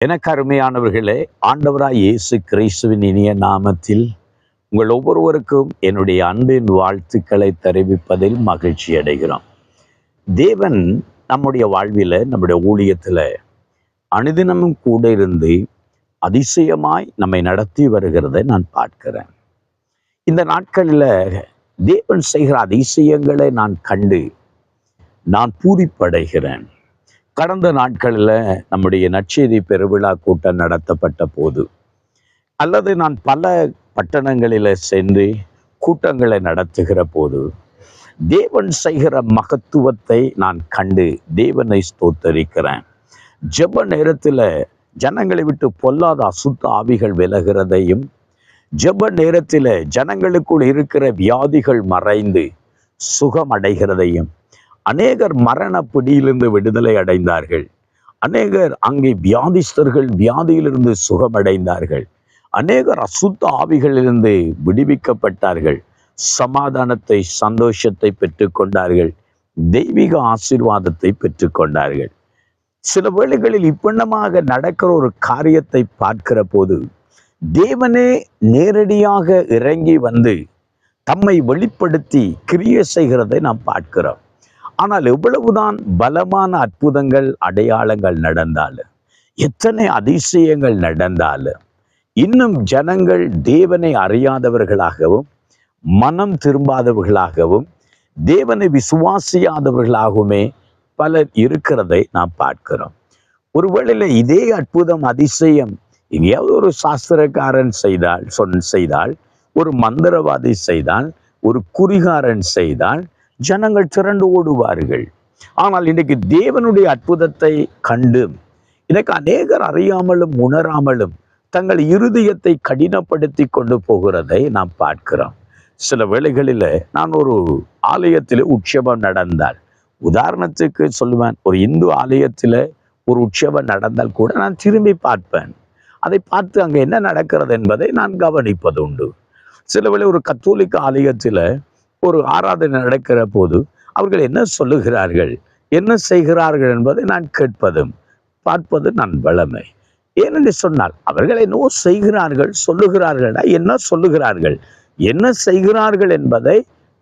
எனக்கு அருமையானவர்களே, ஆண்டவராய் இயேசு கிறிஸ்துவின் இனிய நாமத்தில் உங்கள் ஒவ்வொருவருக்கும் என்னுடைய அன்பின் வாழ்த்துக்களை தெரிவிப்பதில் மகிழ்ச்சி அடைகிறோம். தேவன் நம்முடைய வாழ்வில், நம்முடைய ஊழியத்தில் அனுதினமும் கூட இருந்து அதிசயமாய் நம்மை நடத்தி வருகிறதை நான் பார்க்கிறேன். இந்த நாட்களில் தேவன் செய்கிற அதிசயங்களை நான் கண்டு நான் பூரிப்படைகிறேன். கடந்த நாட்களில் நம்முடைய நற்செய்தி பெருவிழா கூட்டம் நடத்தப்பட்ட போது, அல்லது நான் பல பட்டணங்களில் சென்று கூட்டங்களை நடத்துகிற போது, தேவன் செய்கிற மகத்துவத்தை நான் கண்டு தேவனை ஸ்தோத்தரிக்கிறேன். ஜெப நேரத்தில் ஜனங்களை விட்டு பொல்லாத அசுத்த ஆவிகள் விலகிறதையும், ஜெப நேரத்தில் ஜனங்களுக்குள் இருக்கிற வியாதிகள் மறைந்து சுகம் அடைகிறதையும், அநேகர் மரண பிடியிலிருந்து விடுதலை அடைந்தார்கள். அநேகர் அங்கே வியாதிஸ்தர்கள் வியாதியிலிருந்து சுகமடைந்தார்கள். அநேகர் அசுத்த ஆவிகளிலிருந்து விடுவிக்கப்பட்டார்கள். சமாதானத்தை, சந்தோஷத்தை பெற்றுக்கொண்டார்கள். தெய்வீக ஆசீர்வாதத்தை பெற்றுக்கொண்டார்கள். சில வேளைகளில் இப்பண்ணமாக நடக்கிற ஒரு காரியத்தை பார்க்கிற போது, தேவனே நேரடியாக இறங்கி வந்து தம்மை வெளிப்படுத்தி கிரியை செய்கிறதை நாம் பார்க்கிறோம். ஆனால் எவ்வளவுதான் பலமான அற்புதங்கள், அடையாளங்கள் நடந்தாலும், எத்தனை அதிசயங்கள் நடந்தாலும், இன்னும் ஜனங்கள் தேவனை அறியாதவர்களாகவும், மனம் திரும்பாதவர்களாகவும், தேவனை விசுவாசியாதவர்களாகவுமே பலர் இருக்கிறதை நாம் பார்க்கிறோம். ஒருவேளையில் இதே அற்புதம், அதிசயம் எங்கேயாவது ஒரு சாஸ்திரக்காரன் செய்தால், ஒரு மந்திரவாதி செய்தால், ஒரு குறிகாரன் செய்தால் ஜனங்கள் திரண்டு ஓடுவார்கள். ஆனால் இன்றைக்கு தேவனுடைய அற்புதத்தை கண்டு இன்னைக்கு அநேகர் அறியாமலும் உணராமலும் தங்கள் இருதயத்தை கடினப்படுத்தி கொண்டு போகிறதை நாம் பார்க்கிறோம். சில வேளைகளில் நான் ஒரு ஆலயத்தில் உற்சவம் நடந்தால், உதாரணத்துக்கு சொல்லுவேன், ஒரு இந்து ஆலயத்தில் ஒரு உற்சவம் நடந்தால் கூட நான் திரும்பி பார்ப்பேன். அதை பார்த்து அங்கே என்ன நடக்கிறது என்பதை நான் கவனிப்பது உண்டு. சில வேளை ஒரு கத்தோலிக்க ஆலயத்தில் ஒரு ஆராதனை நடக்கிற போது அவர்கள் என்ன சொல்லுகிறார்கள், என்ன செய்கிறார்கள் என்பதை நான் கேட்பதும் பார்ப்பது நான் வளமை. ஏனென்று சொன்னால், அவர்கள் என்னவோ செய்கிறார்கள், சொல்லுகிறார்கள். என்ன சொல்லுகிறார்கள், என்ன செய்கிறார்கள் என்பதை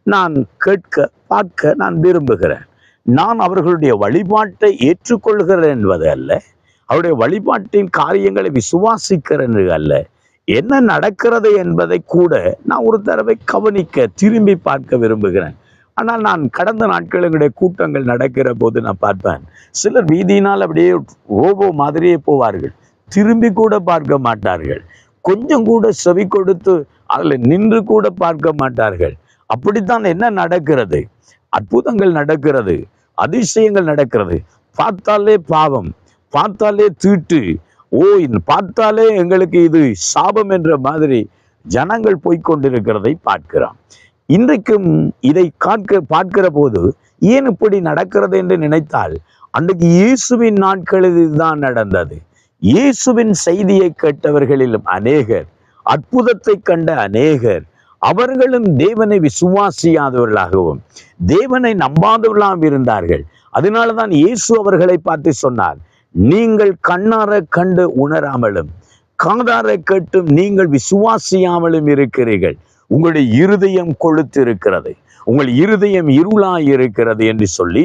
நான் கேட்க, பார்க்க நான் விரும்புகிறேன். நான் அவர்களுடைய வழிபாட்டை ஏற்றுக்கொள்கிறேன் என்பது அல்ல, அவருடைய வழிபாட்டின் காரியங்களை விசுவாசிக்கிறேன் அல்ல, என்ன நடக்கிறது என்பதை கூட நான் ஒரு தடவை கவனிக்க, திரும்பி பார்க்க விரும்புகிறேன். ஆனால் நான் கடந்த நாட்களுடைய கூட்டங்கள் நடக்கிற போது நான் பார்ப்பேன், சிலர் வீதியினால் அப்படியே ரோபோ மாதிரியே போவார்கள், திரும்பி கூட பார்க்க மாட்டார்கள், கொஞ்சம் கூட செவி கொடுத்து அதில் நின்று கூட பார்க்க மாட்டார்கள். அப்படித்தான் என்ன நடக்கிறது, அற்புதங்கள் நடக்கிறது, அதிசயங்கள் நடக்கிறது. பார்த்தாலே பாவம், பார்த்தாலே தீட்டு, பார்த்தாலே எங்களுக்கு இது சாபம் என்ற மாதிரி ஜனங்கள் போய்கொண்டிருக்கிறதை பார்க்கிறோம். இன்றைக்கும் இதை பார்க்கிற போது ஏன் இப்படி நடக்கிறது என்று நினைத்தால், அன்றைக்கு இயேசுவின் நாட்களில் இதுதான் நடந்தது. இயேசுவின் செய்தியை கேட்டவர்களிலும் அநேகர், அற்புதத்தை கண்ட அநேகர், அவர்களும் தேவனை விசுவாசியாதவர்களாகவும் தேவனை நம்பாதவர்களாகவும் இருந்தார்கள். அதனாலதான் இயேசு அவர்களை பார்த்து சொன்னார், நீங்கள் கண்ணார கண்டு உணராமலும் காதார கேட்டும் நீங்கள் விசுவாசியாமலும் இருக்கிறீர்கள். உங்களுடைய இருதயம் கொழுத்து இருக்கிறது, உங்கள் இருதயம் இருளாய் இருக்கிறது என்று சொல்லி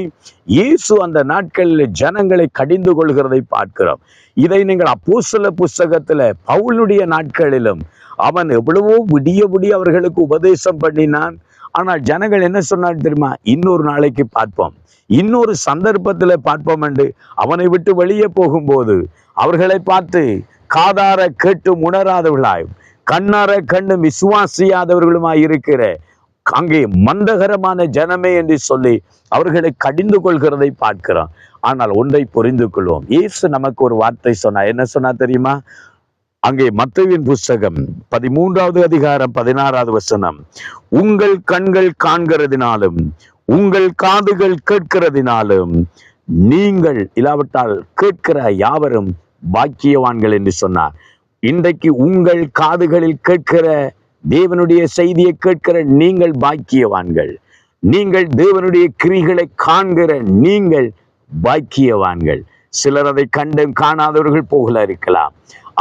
இயேசு அந்த நாட்களில் ஜனங்களை கடிந்து கொள்கிறதை பார்க்கிறோம். இதை நீங்கள் அப்போஸ்தலர் புஸ்தகத்தில் பவுலுடைய நாட்களிலும் அவன் எவ்வளவோ விடிய அவர்களுக்கு உபதேசம் பண்ணினான். ஆனால் ஜனங்கள் என்ன சொன்னார் தெரியுமா, இன்னொரு நாளைக்கு பார்ப்போம், இன்னொரு சந்தர்ப்பத்தில் பார்ப்போம் என்று அவனை விட்டு வெளியே போகும்போது அவர்களை பார்த்து காதார கேட்டு உணராதவர்களாயும் கண்ணார கண்ணு விசுவாசியாதவர்களுமாய் இருக்கிற அங்கே மந்தகரமான ஜனமே என்று சொல்லி அவர்களை கடிந்து கொள்கிறதை பார்க்கிறோம். ஆனால் ஒன்றை புரிந்து கொள்வோம், இயேசு நமக்கு ஒரு வார்த்தை சொன்னார். என்ன சொன்னா தெரியுமா? அங்கே மத்தேயுவின் புஸ்தகம் 13வது அதிகாரம் 16வது வசனம், உங்கள் கண்கள் காண்கிறதினாலும் உங்கள் காதுகள் கேட்கிறதினாலும் நீங்கள் இல்லாவிட்டால் கேட்கிற யாவரும் பாக்கியவான்கள் என்று சொன்னார். இன்றைக்கு உங்கள் காதுகளில் கேட்கிற தேவனுடைய செய்தியை கேட்கிற நீங்கள் பாக்கியவான்கள். நீங்கள் தேவனுடைய கிரிகளை காண்கிற நீங்கள் பாக்கியவான்கள். சிலர் அதை கண்டும் காணாதவர்கள் போகல இருக்கலாம்,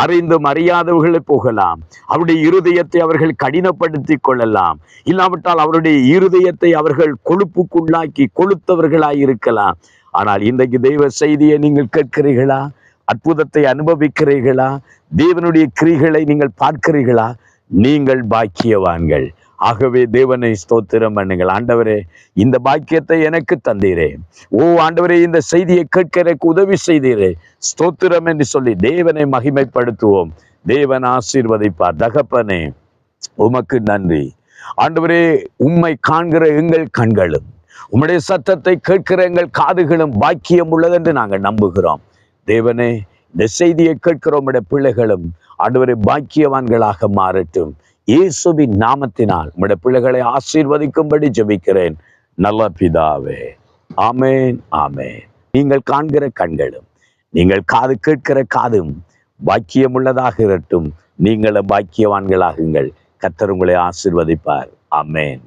அறிந்தும் அறியாதவர்கள் போகலாம். அவருடைய இருதயத்தை அவர்கள் கடினப்படுத்தி கொள்ளலாம். இல்லாவிட்டால் அவருடைய இருதயத்தை அவர்கள் கொழுப்புக்குள்ளாக்கி கொளுத்தவர்களாய் இருக்கலாம். ஆனால் இன்றைக்கு தெய்வ செய்தியை நீங்கள் கேட்கிறீர்களா? அற்புதத்தை அனுபவிக்கிறீர்களா? தேவனுடைய கிரிகளை நீங்கள் பார்க்கிறீர்களா? நீங்கள் பாக்கியவான்கள். ஆகவே தேவனை ஸ்தோத்திரம் பண்ணுங்கள். ஆண்டவரே, இந்த பாக்கியத்தை எனக்கு தந்தீரே. ஓ ஆண்டவரே, இந்த செய்தியை கேட்க எனக்கு உதவி செய்தீரே. ஸ்தோத்திரம் என்று சொல்லி தேவனை மகிமைப்படுத்துவோம். தேவன் ஆசீர்வதிப்பார். தகப்பனே, உமக்கு நன்றி. ஆண்டவரே, உம்மை காண்கிற எங்கள் கண்களும் உம்முடைய சத்தத்தை கேட்கிற எங்கள் காதுகளும் பாக்கியம் உள்ளதென்று நாங்கள் நம்புகிறோம். தேவனே, இந்த செய்தியை கேட்கிற உம்முடைய பிள்ளைகளும் ஆண்டவரே பாக்கியவான்களாக மாறட்டும். இயேசுவின் நாமத்தினால் உம்முடைய பிள்ளைகளை ஆசீர்வதிக்கும்படி ஜெபிக்கிறேன் நல்ல பிதாவே. ஆமேன், ஆமேன். நீங்கள் காண்கிற கண்களும் நீங்கள் காது கேட்கிற காதும் பாக்கியம் உள்ளதாக இருக்கட்டும். நீங்களும் பாக்கியவான்களாகுங்கள். கர்த்தர் உங்களை ஆசீர்வதிப்பார். ஆமேன்.